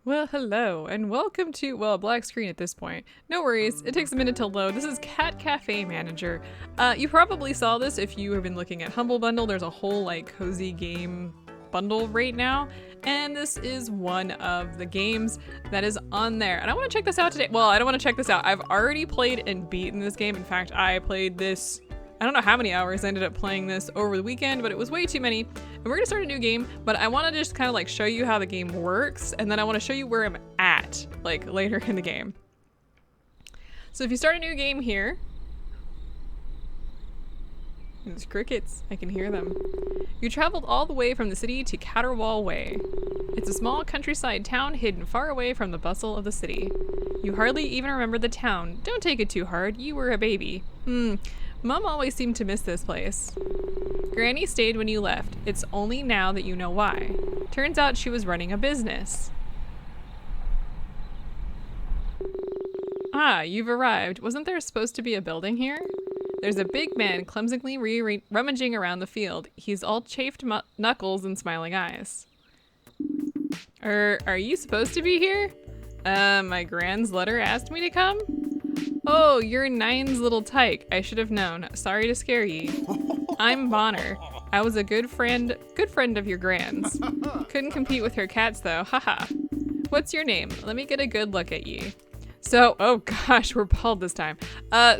Well, hello, and welcome to, well, a black screen at this point. No worries, it takes a minute to load. This is Cat Cafe Manager. You probably saw this if you have been looking at Humble Bundle. There's a whole, cozy game bundle right now, and this is one of the games that is on there. And I want to check this out today. Well, I don't want to check this out. I've already played and beaten this game. In fact, I played this, I don't know how many hours I ended up playing this over the weekend, but it was way too many. And we're gonna start a new game, but I wanna just kind of show you how the game works, and then I wanna show you where I'm at, later in the game. So if you start a new game here, there's crickets, I can hear them. You traveled all the way from the city to Caterwall Way. It's a small countryside town hidden far away from the bustle of the city. You hardly even remember the town. Don't take it too hard, you were a baby. Mom always seemed to miss this place. Granny stayed when you left. It's only now that you know why. Turns out she was running a business. Ah, you've arrived. Wasn't there supposed to be a building here? There's a big man clumsily rummaging around the field. He's all chafed knuckles and smiling eyes. Are you supposed to be here? My grand's letter asked me to come? Oh, you're Nine's little tyke. I should have known. Sorry to scare ye. I'm Bonner. I was a good friend of your grand's. Couldn't compete with her cats though, haha. What's your name? Let me get a good look at ye. So, oh gosh, we're bald this time. Yeah,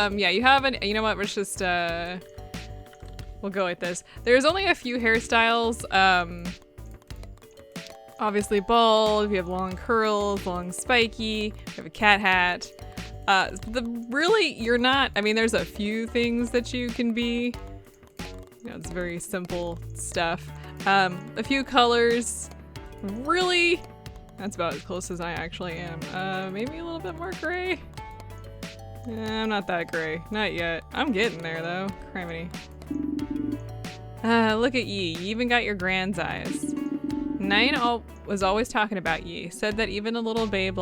you have you know what, let's just, we'll go with this. There's only a few hairstyles. Obviously bald, you have long curls, long spiky, you have a cat hat. You're not, I mean, there's a few things that you can be. You know, it's very simple stuff. A few colors. Really, that's about as close as I actually am. Maybe a little bit more gray. I'm not that gray. Not yet. I'm getting there, though. Criminy. Look at ye. You even got your grand's eyes. Nine was always talking about ye. Said that even a little babe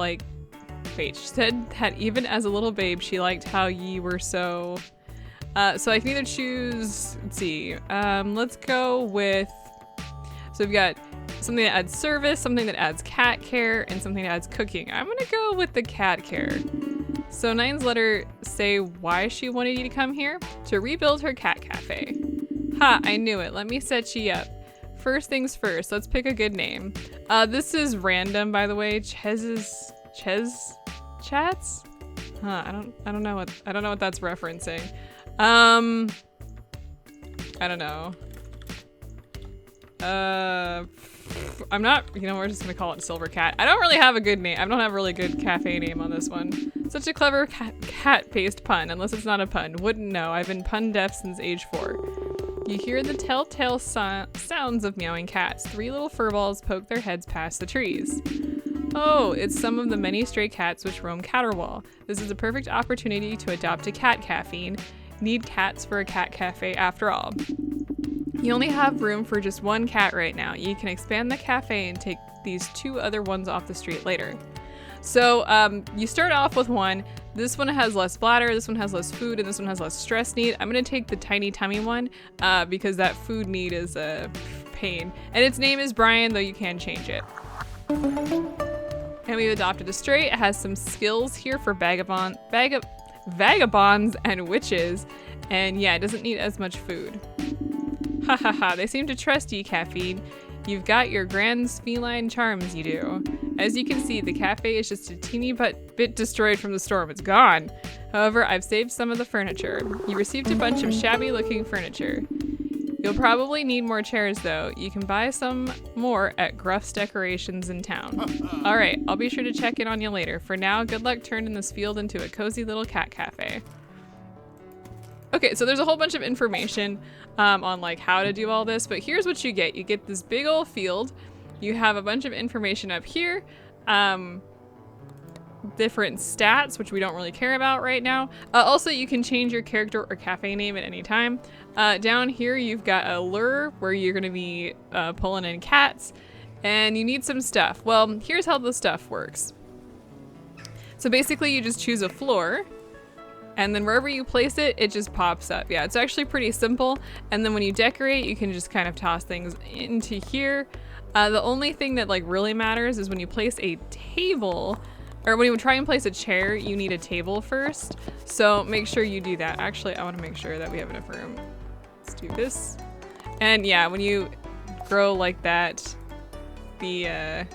she said that even as a little babe, she liked how ye were so I can either choose, let's see, let's go with, so we've got something that adds service, something that adds cat care, and something that adds cooking. I'm gonna go with the cat care. So Nine's letter say why she wanted you to come here? To rebuild her cat cafe. Ha, I knew it. Let me set ye up. First things first, let's pick a good name. This is random, by the way. Chats? Huh, I don't know what that's referencing. I don't know. I'm not, we're just gonna call it Silver Cat. I don't really have a good name. I don't have a really good cafe name on this one. Such a clever cat-based pun, unless it's not a pun. Wouldn't know. I've been pun deaf since age 4. You hear the telltale sounds of meowing cats. 3 little furballs poke their heads past the trees. Oh, it's some of the many stray cats which roam Caterwall. This is a perfect opportunity to adopt a cat caffeine. Need cats for a cat cafe after all. You only have room for just one cat right now. You can expand the cafe and take these 2 other ones off the street later. So you start off with one. This one has less bladder, this one has less food, and this one has less stress need. I'm gonna take the tiny tummy one because that food need is a pain. And its name is Brian, though you can change it. And we've adopted a stray. It has some skills here for vagabonds and witches. And yeah, it doesn't need as much food. Ha ha ha, they seem to trust you, Caffeine. You've got your grand's feline charms, you do. As you can see, the cafe is just a teeny bit destroyed from the storm. It's gone. However, I've saved some of the furniture. You received a bunch of shabby looking furniture. You'll probably need more chairs though. You can buy some more at Gruff's Decorations in town. Alright, I'll be sure to check in on you later. For now, good luck turning this field into a cozy little cat cafe. Okay, so there's a whole bunch of information on how to do all this, but here's what you get. You get this big old field. You have a bunch of information up here. Different stats, which we don't really care about right now. Also, you can change your character or cafe name at any time. Down here, you've got a lure where you're gonna be pulling in cats, and you need some stuff. Well, here's how the stuff works. So basically, you just choose a floor, and then wherever you place it, it just pops up. Yeah, it's actually pretty simple. And then when you decorate, you can just kind of toss things into here. The only thing that like really matters is when you place a table, or when you try and place a chair, you need a table first. So make sure you do that. Actually, I want to make sure that we have enough room. Let's do this. And yeah, when you grow like that, the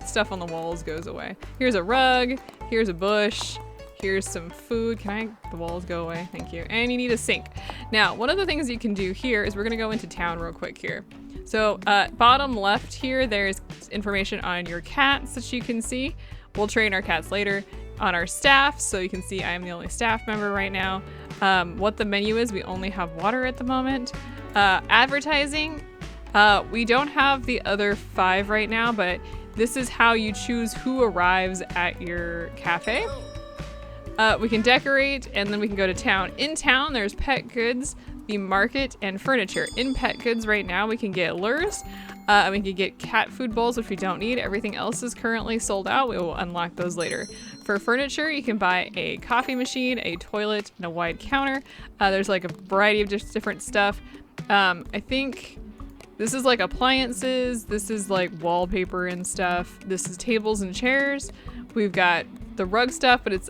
stuff on the walls goes away. Here's a rug, here's a bush, here's some food. The walls go away? Thank you. And you need a sink. Now, one of the things you can do here is we're gonna go into town real quick here. So bottom left here, there's information on your cats that you can see. We'll train our cats later. On our staff, so you can see I am the only staff member right now. What the menu is, we only have water at the moment. Advertising, we don't have the other 5 right now, but this is how you choose who arrives at your cafe. We can decorate, and then we can go to town. In town, there's pet goods, the market, and furniture. In pet goods right now, we can get lures. We can get cat food bowls, which we don't need. Everything else is currently sold out. We will unlock those later. For furniture, you can buy a coffee machine, a toilet, and a wide counter. There's like a variety of just different stuff. I think this is like appliances. This is like wallpaper and stuff. This is tables and chairs. We've got the rug stuff, but it's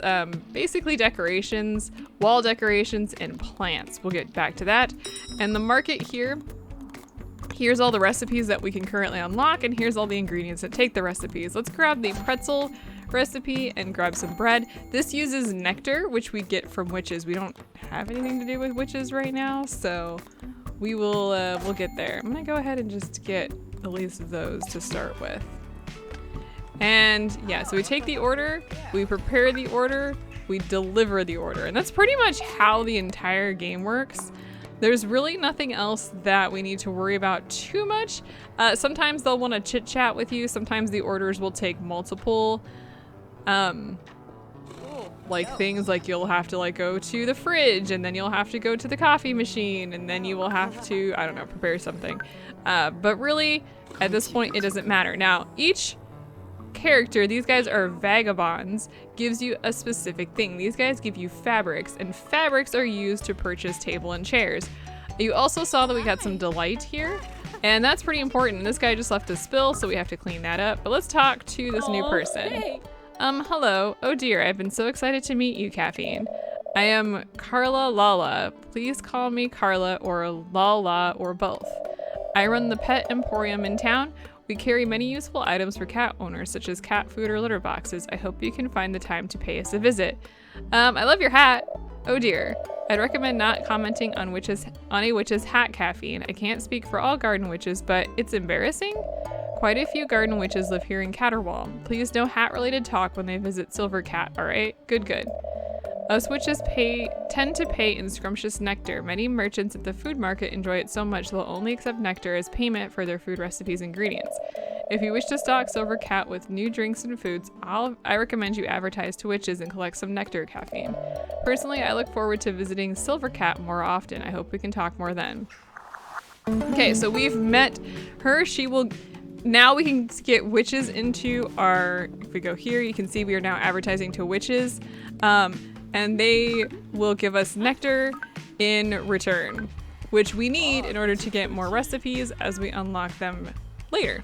basically decorations, wall decorations, and plants. We'll get back to that. And the market here, here's all the recipes that we can currently unlock, and here's all the ingredients that take the recipes. Let's grab the pretzel recipe and grab some bread. This uses nectar, which we get from witches. We don't have anything to do with witches right now, so we will we'll get there. I'm gonna go ahead and just get at least those to start with. And yeah, so we take the order, we prepare the order, we deliver the order, and that's pretty much how the entire game works. There's really nothing else that we need to worry about too much. Sometimes they'll want to chit chat with you. Sometimes the orders will take multiple like things, like you'll have to like go to the fridge, and then you'll have to go to the coffee machine, and then you will have to, I don't know, prepare something. But really, at this point, it doesn't matter. Now, each character, these guys are vagabonds, gives you a specific thing. These guys give you fabrics, and fabrics are used to purchase table and chairs. You also saw that we got some delight here, and that's pretty important. This guy just left a spill, so we have to clean that up. But let's talk to this new person. Hey. Hello. Oh dear, I've been so excited to meet you, Caffeine. I am Carla Lala. Please call me Carla or Lala or both. I run the pet emporium in town. We carry many useful items for cat owners, such as cat food or litter boxes. I hope you can find the time to pay us a visit. I love your hat. Oh dear. I'd recommend not commenting on a witch's hat, Caffeine. I can't speak for all garden witches, but it's embarrassing. Quite a few garden witches live here in Caterwall. Please no hat-related talk when they visit Silver Cat, alright? Good. Us witches tend to pay in scrumptious nectar. Many merchants at the food market enjoy it so much they'll only accept nectar as payment for their food recipes and ingredients. If you wish to stock Silver Cat with new drinks and foods, I recommend you advertise to witches and collect some nectar, Caffeine. Personally, I look forward to visiting Silver Cat more often. I hope we can talk more then. Okay, so we've met her. Now we can get witches into our, if we go here, you can see we are now advertising to witches. And they will give us nectar in return, which we need in order to get more recipes as we unlock them later.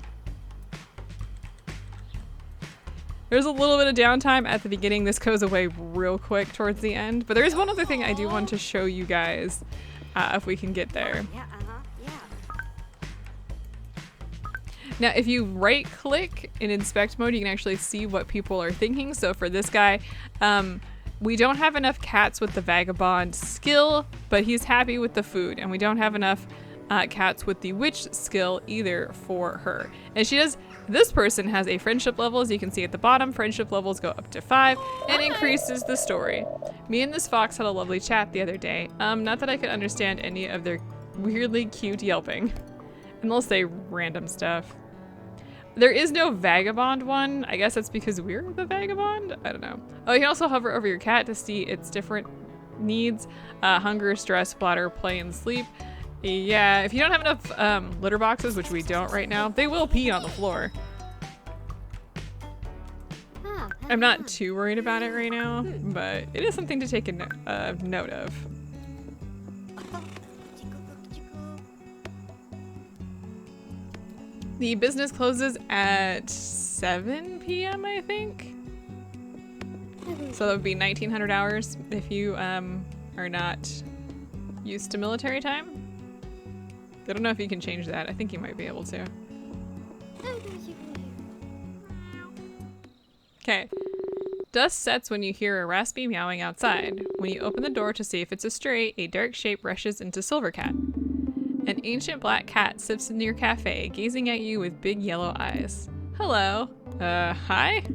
There's a little bit of downtime at the beginning. This goes away real quick towards the end, but there is one other thing I do want to show you guys if we can get there. Now, if you right click in inspect mode, you can actually see what people are thinking. So for this guy, we don't have enough cats with the vagabond skill, but he's happy with the food. And we don't have enough cats with the witch skill either for her. And this person has a friendship level, as you can see at the bottom. Friendship levels go up to 5 and increases the story. Me and this fox had a lovely chat the other day. Not that I could understand any of their weirdly cute yelping. And they'll say random stuff. There is no vagabond one. I guess that's because we're the vagabond? I don't know. Oh, you can also hover over your cat to see its different needs. Hunger, stress, bladder, play, and sleep. Yeah, if you don't have enough litter boxes, which we don't right now, they will pee on the floor. I'm not too worried about it right now, but it is something to take a note of. The business closes at 7 p.m. I think. So that would be 1900 hours if you are not used to military time. I don't know if you can change that. I think you might be able to. Okay. Dust sets when you hear a raspy meowing outside. When you open the door to see if it's a stray, a dark shape rushes into Silvercat. An ancient black cat sits in your cafe, gazing at you with big yellow eyes. Hello. Hi?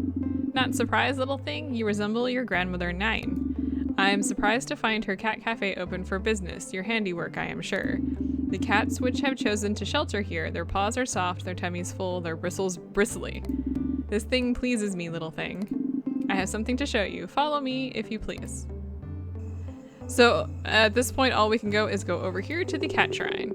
Not surprised, little thing? You resemble your grandmother Nine. I am surprised to find her cat cafe open for business. Your handiwork, I am sure. The cats which have chosen to shelter here, their paws are soft, their tummies full, their bristles bristly. This thing pleases me, little thing. I have something to show you. Follow me, if you please. So, at this point, all we can go is go over here to the cat shrine.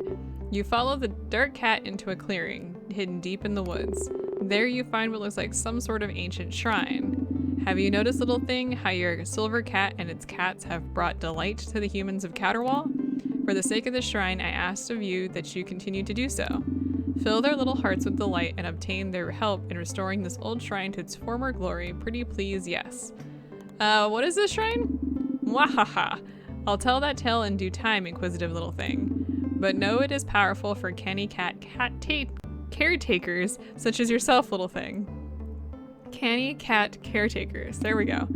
You follow the dark cat into a clearing, hidden deep in the woods. There you find what looks like some sort of ancient shrine. Have you noticed, little thing, how your silver cat and its cats have brought delight to the humans of Caterwall? For the sake of the shrine, I asked of you that you continue to do so. Fill their little hearts with delight and obtain their help in restoring this old shrine to its former glory. Pretty please, yes. What is this shrine? Mwahaha. I'll tell that tale in due time, inquisitive little thing. But know it is powerful for canny cat caretakers, such as yourself, little thing. Canny cat caretakers. There we go.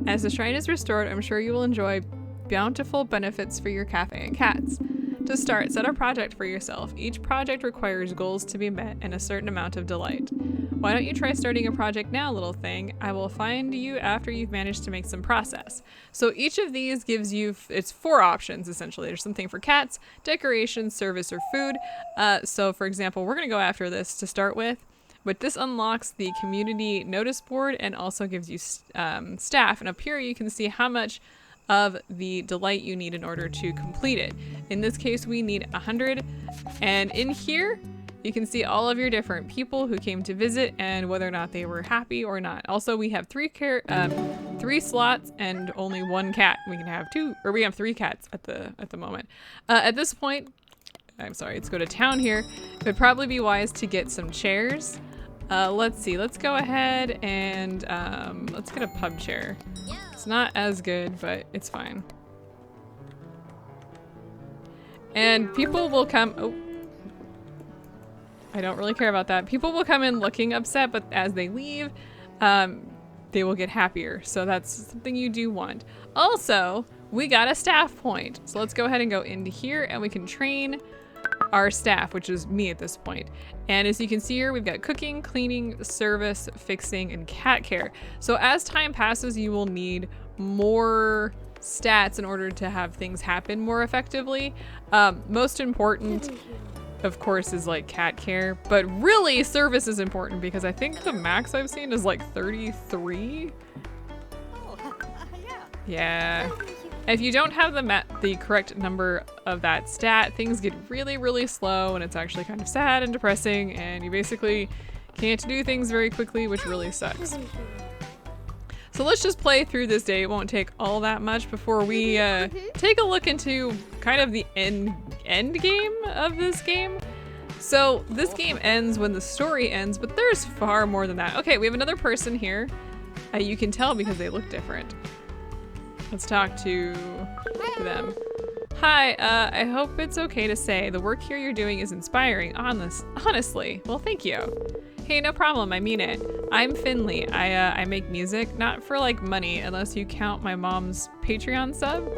As the shrine is restored, I'm sure you will enjoy bountiful benefits for your cafe and cats. To start, set a project for yourself. Each project requires goals to be met and a certain amount of delight. Why don't you try starting a project now, little thing? I will find you after you've managed to make some process. So each of these gives you, it's 4 options essentially. There's something for cats, decoration, service, or food. So for example, we're gonna go after this to start with. But this unlocks the community notice board and also gives you staff. And up here you can see how much of the delight you need in order to complete it. In this case, we need 100. And in here, you can see all of your different people who came to visit and whether or not they were happy or not. Also, we have 3 slots and only 1 cat. We can have 2, or we have 3 cats at the moment. At this point, I'm sorry, let's go to town here. It would probably be wise to get some chairs. Let's see, let's go ahead and let's get a pub chair. It's not as good, but it's fine. And people will come, oh, I don't really care about that. People will come in looking upset, but as they leave, they will get happier. So that's something you do want. Also, we got a staff point. So let's go ahead and go into here and we can train our staff, which is me at this point. And as you can see here, we've got cooking, cleaning, service, fixing, and cat care. So as time passes, you will need more stats in order to have things happen more effectively. Most important, of course, is like cat care, but really service is important because I think the max I've seen is like 33. Yeah. If you don't have the correct number of that stat, things get really, really slow and it's actually kind of sad and depressing and you basically can't do things very quickly, which really sucks. So let's just play through this day. It won't take all that much before we take a look into kind of the end game of this game. So this game ends when the story ends, but there's far more than that. Okay, we have another person here. You can tell because they look different. Let's talk to them. Hi, I hope it's okay to say the work here you're doing is inspiring, honestly. Well, thank you. Hey, no problem, I mean it. I'm Finley. I make music, not for like money, unless you count my mom's Patreon sub.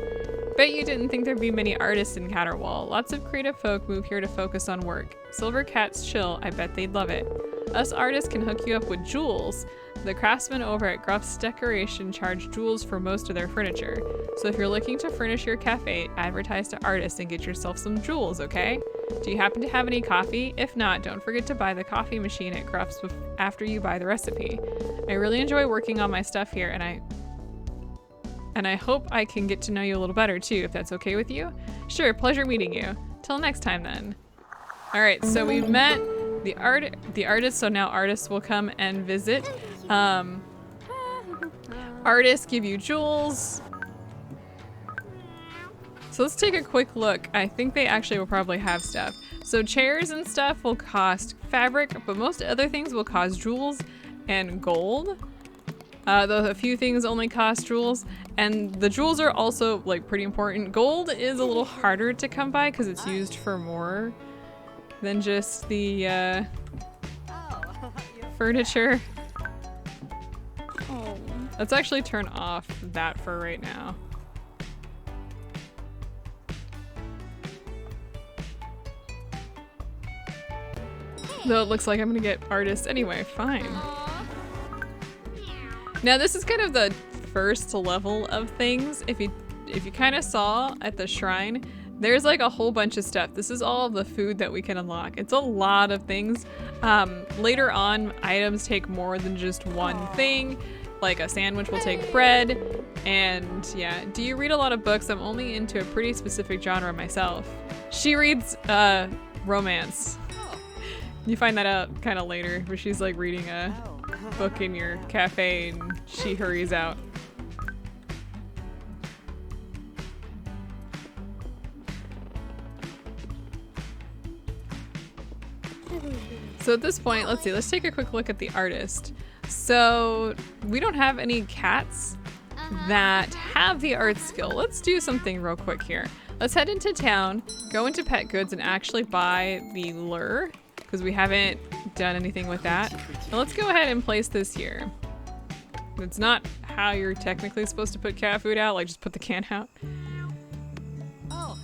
Bet you didn't think there'd be many artists in Caterwall. Lots of creative folk move here to focus on work. Silver Cat's chill, I bet they'd love it. Us artists can hook you up with jewels. The craftsmen over at Gruff's Decoration charge jewels for most of their furniture. So if you're looking to furnish your cafe, advertise to artists and get yourself some jewels, okay? Do you happen to have any coffee? If not, don't forget to buy the coffee machine at Gruff's after you buy the recipe. I really enjoy working on my stuff here and I hope I can get to know you a little better too, if that's okay with you. Sure, pleasure meeting you. Till next time then. All right, so we met the artist, so now artists will come and visit. Artists give you jewels. So let's take a quick look. I think they actually will probably have stuff. So chairs and stuff will cost fabric, but most other things will cost jewels and gold. Though a few things only cost jewels, and the jewels are also like pretty important. Gold is a little harder to come by because it's used for more than just the furniture. Oh. Let's actually turn off that for right now. Though it looks like I'm gonna get artists anyway, fine. Now this is kind of the first level of things. If you kind of saw at the shrine, there's like a whole bunch of stuff. This is all of the food that we can unlock. It's a lot of things. Later on, items take more than just one thing. Like a sandwich will take bread. And yeah, do you read a lot of books? I'm only into a pretty specific genre myself. She reads romance. You find that out kind of later, where she's like reading a book in your cafe and she hurries out. So at this point, let's see, let's take a quick look at the artist. So we don't have any cats that have the art skill. Let's do something real quick here. Let's head into town, go into Pet Goods and actually buy the lure, because we haven't done anything with that. Now let's go ahead and place this here. It's not how you're technically supposed to put cat food out, like just put the can out. I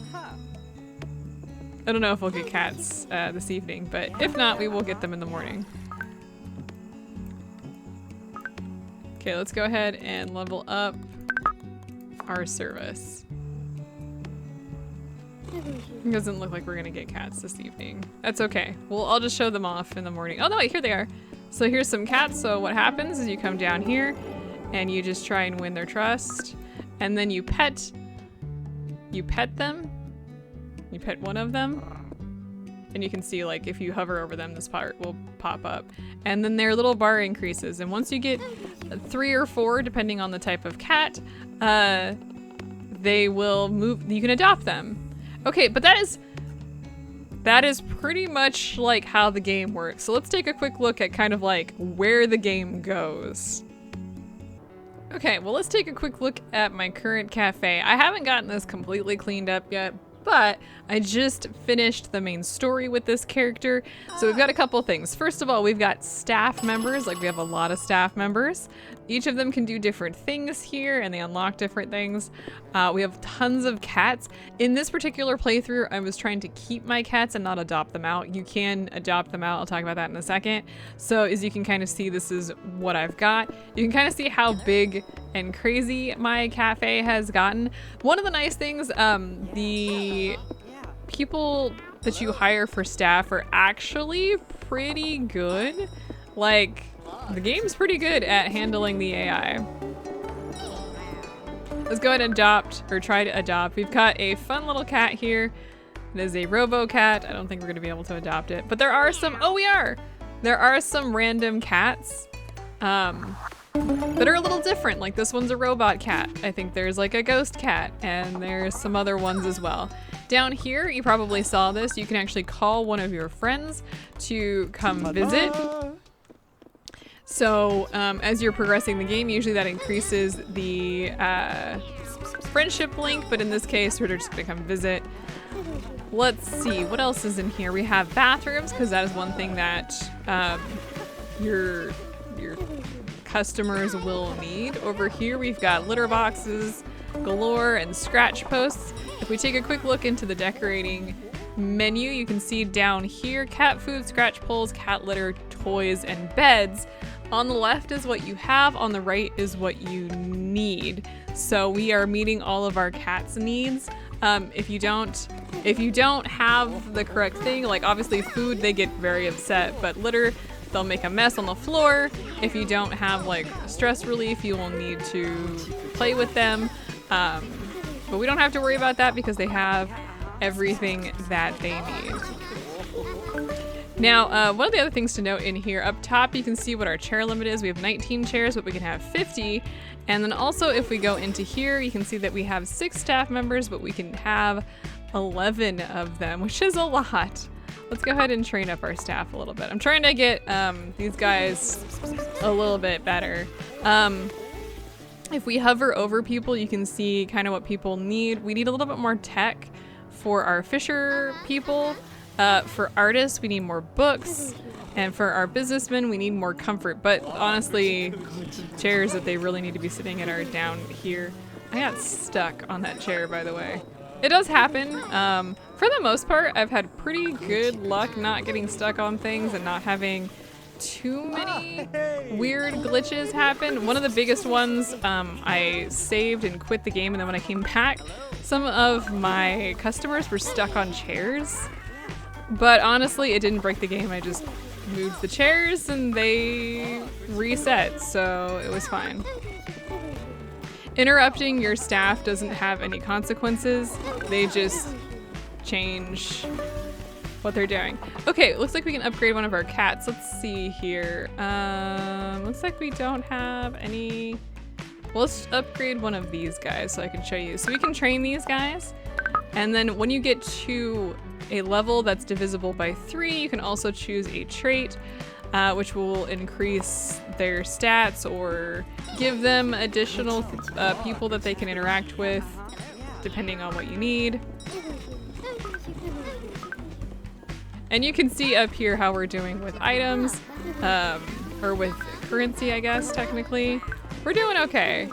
don't know if we'll get cats this evening, but if not, we will get them in the morning. Okay, let's go ahead and level up our service. It doesn't look like we're gonna get cats this evening. That's okay. I'll just show them off in the morning. Oh no, wait, here they are. So here's some cats. So what happens is you come down here and you just try and win their trust. And then you pet them. You pet one of them. And you can see like if you hover over them, this part will pop up. And then their little bar increases. And once you get 3 or 4, depending on the type of cat, they will move, you can adopt them. Okay, but that is pretty much like how the game works. So let's take a quick look at kind of like where the game goes. Okay, well let's take a quick look at my current cafe. I haven't gotten this completely cleaned up yet, but I just finished the main story with this character. So we've got a couple things. First of all, we've got staff members, like we have a lot of staff members. Each of them can do different things here and they unlock different things. We have tons of cats. In this particular playthrough, I was trying to keep my cats and not adopt them out. You can adopt them out, I'll talk about that in a second. So as you can kind of see, this is what I've got. You can kind of see how big and crazy my cafe has gotten. One of the nice things, the people that you hire for staff are actually pretty good. Like, the game's pretty good at handling the AI. Let's go ahead and adopt, or try to adopt. We've got a fun little cat here. It is a robo cat. I don't think we're gonna be able to adopt it, but there are some, oh we are! There are some random cats that are a little different. Like this one's a robot cat. I think there's like a ghost cat, and there's some other ones as well. Down here, you probably saw this, you can actually call one of your friends to come visit. So as you're progressing the game, usually that increases the friendship link, but in this case, we're just gonna come visit. Let's see, what else is in here? We have bathrooms, because that is one thing that your customers will need. Over here, we've got litter boxes galore and scratch posts. If we take a quick look into the decorating menu, you can see down here, cat food, scratch poles, cat litter, toys, and beds. On the left is what you have, on the right is what you need. So we are meeting all of our cats' needs. If you don't have the correct thing, like obviously food, they get very upset, but litter, they'll make a mess on the floor. If you don't have like stress relief, you will need to play with them. But we don't have to worry about that because they have everything that they need. Now, one of the other things to note in here, up top you can see what our chair limit is. We have 19 chairs, but we can have 50. And then also if we go into here, you can see that we have 6 staff members, but we can have 11 of them, which is a lot. let's go ahead and train up our staff a little bit. I'm trying to get these guys a little bit better. If we hover over people, you can see kind of what people need. We need a little bit more tech for our fisher people. For artists, we need more books. And for our businessmen, we need more comfort. But honestly, the chairs that they really need to be sitting in are down here. I got stuck on that chair, by the way. It does happen. For the most part, I've had pretty good luck not getting stuck on things and not having too many weird glitches happen. One of the biggest ones, I saved and quit the game, and then when I came back, some of my customers were stuck on chairs. But honestly, it didn't break the game. I just moved the chairs and they reset, so it was fine. Interrupting your staff doesn't have any consequences. They just change what they're doing. Okay, it looks like we can upgrade one of our cats. Let's see here. Looks like we don't have any. Well, let's upgrade one of these guys so I can show you. So we can train these guys. And then when you get to a level that's divisible by 3, you can also choose a trait, which will increase their stats or give them additional people that they can interact with, depending on what you need. And you can see up here how we're doing with items, or with currency, I guess, technically. We're doing okay.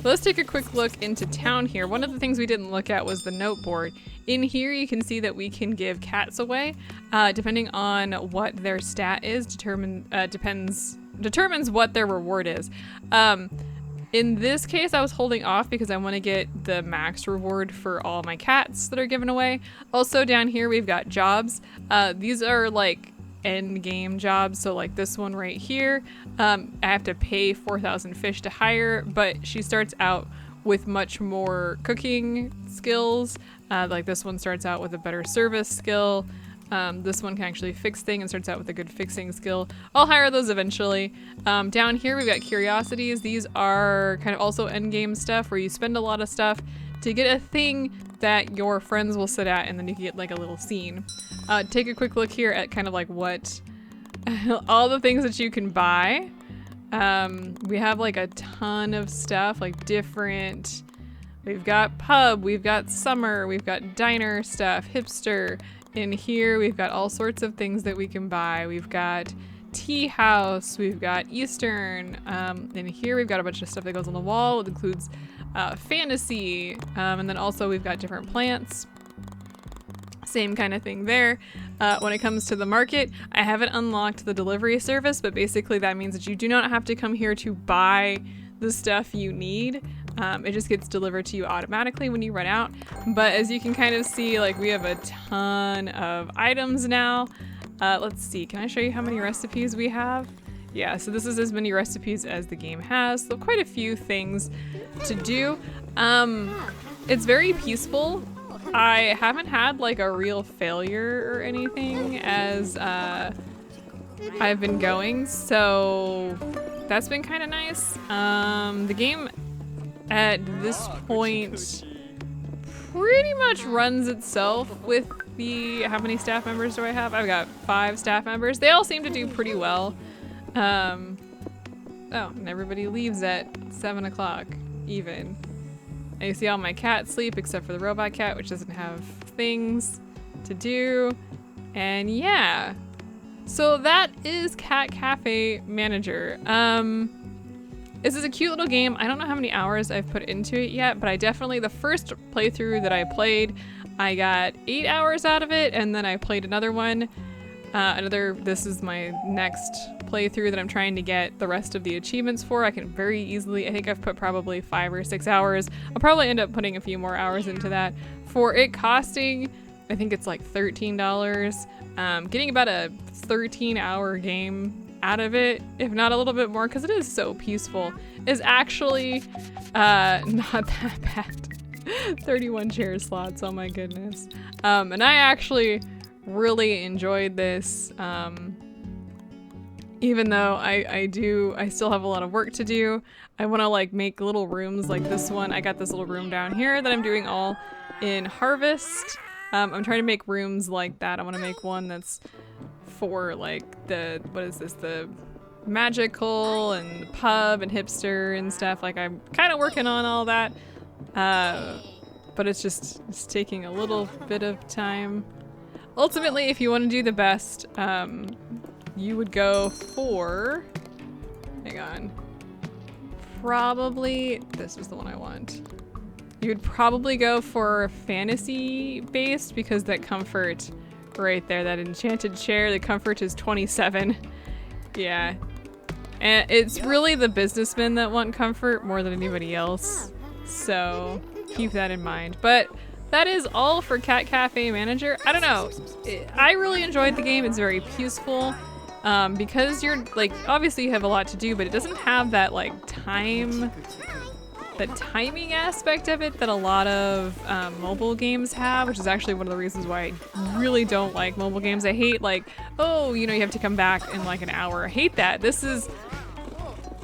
Let's take a quick look into town here. One of the things we didn't look at was the note board. In here, you can see that we can give cats away, depending on what their stat is, determines what their reward is. In this case, I was holding off because I want to get the max reward for all my cats that are given away. Also down here, we've got jobs. These are like end game jobs. So like this one right here, I have to pay 4,000 fish to hire, but she starts out with much more cooking skills. Like this one starts out with a better service skill. This one can actually fix things and starts out with a good fixing skill. I'll hire those eventually. Down here we've got curiosities. These are kind of also end game stuff where you spend a lot of stuff to get a thing that your friends will sit at, and then you can get like a little scene. Take a quick look here at kind of like what all the things that you can buy. We have like a ton of stuff, like different. We've got pub, we've got summer, we've got diner stuff, hipster. In here, we've got all sorts of things that we can buy. We've got tea house, we've got Eastern. In here, we've got a bunch of stuff that goes on the wall. It includes fantasy, and then also we've got different plants. Same kind of thing there. When it comes to the market, I haven't unlocked the delivery service, but basically that means that you do not have to come here to buy the stuff you need. It just gets delivered to you automatically when you run out. But as you can kind of see, like we have a ton of items now. Let's see, can I show you how many recipes we have? Yeah, so this is as many recipes as the game has. So quite a few things to do. It's very peaceful. I haven't had like a real failure or anything as I've been going, so that's been kind of nice. The game at this point pretty much runs itself with the, how many staff members do I have? I've got 5 staff members. They all seem to do pretty well. Oh, and everybody leaves at 7 o'clock even. And you see all my cats sleep except for the robot cat, which doesn't have things to do. And yeah, so that is Cat Cafe Manager. This is a cute little game. I don't know how many hours I've put into it yet, but I definitely, the first playthrough that I played, I got 8 hours out of it, and then I played another one. This is my next playthrough that I'm trying to get the rest of the achievements for. I can very easily, I think I've put probably 5 or 6 hours. I'll probably end up putting a few more hours into that. For it costing, I think it's like $13. Getting about a 13-hour game out of it, if not a little bit more, because it is so peaceful, is actually not that bad. 31 chair slots, oh my goodness. And I actually really enjoyed this, even though I still have a lot of work to do. I want to like make little rooms like this one. I got this little room down here that I'm doing all in Harvest. I'm trying to make rooms like that. I want to make one that's for like the, what is this, the magical and pub and hipster and stuff. Like I'm kind of working on all that, but it's taking a little bit of time. Ultimately, if you want to do the best, you would go for, hang on, probably, this is the one I want. You would probably go for fantasy based because that comfort right there, that enchanted chair, the comfort is 27. Yeah. And it's really the businessmen that want comfort more than anybody else. So keep that in mind. But that is all for Cat Cafe Manager. I don't know. I really enjoyed the game. It's very peaceful. Because you're like, obviously you have a lot to do, but it doesn't have that like the timing aspect of it that a lot of mobile games have, which is actually one of the reasons why I really don't like mobile games. I hate like, oh, you know, you have to come back in like an hour. I hate that. This is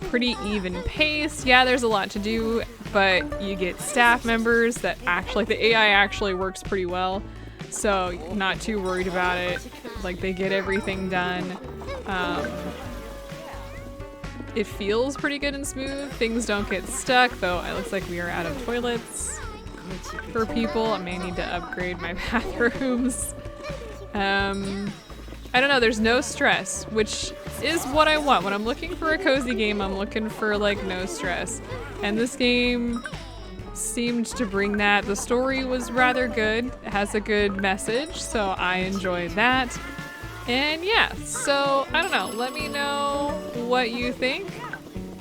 pretty even paced. Yeah, there's a lot to do, but you get staff members that actually, the AI actually works pretty well. So not too worried about it. Like they get everything done. It feels pretty good and smooth. Things don't get stuck, though it looks like we are out of toilets for people. I may need to upgrade my bathrooms. I don't know, there's no stress, which is what I want. When I'm looking for a cozy game, I'm looking for like no stress. And this game seemed to bring that. The story was rather good. It has a good message, so I enjoyed that. And yeah, so I don't know, let me know what you think,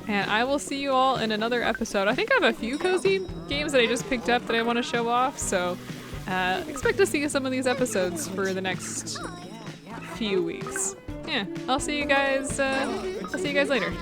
and I will see you all in another episode. I think I have a few cozy games that I just picked up that I want to show off, so expect to see some of these episodes for the next few weeks. Yeah, I'll see you guys later.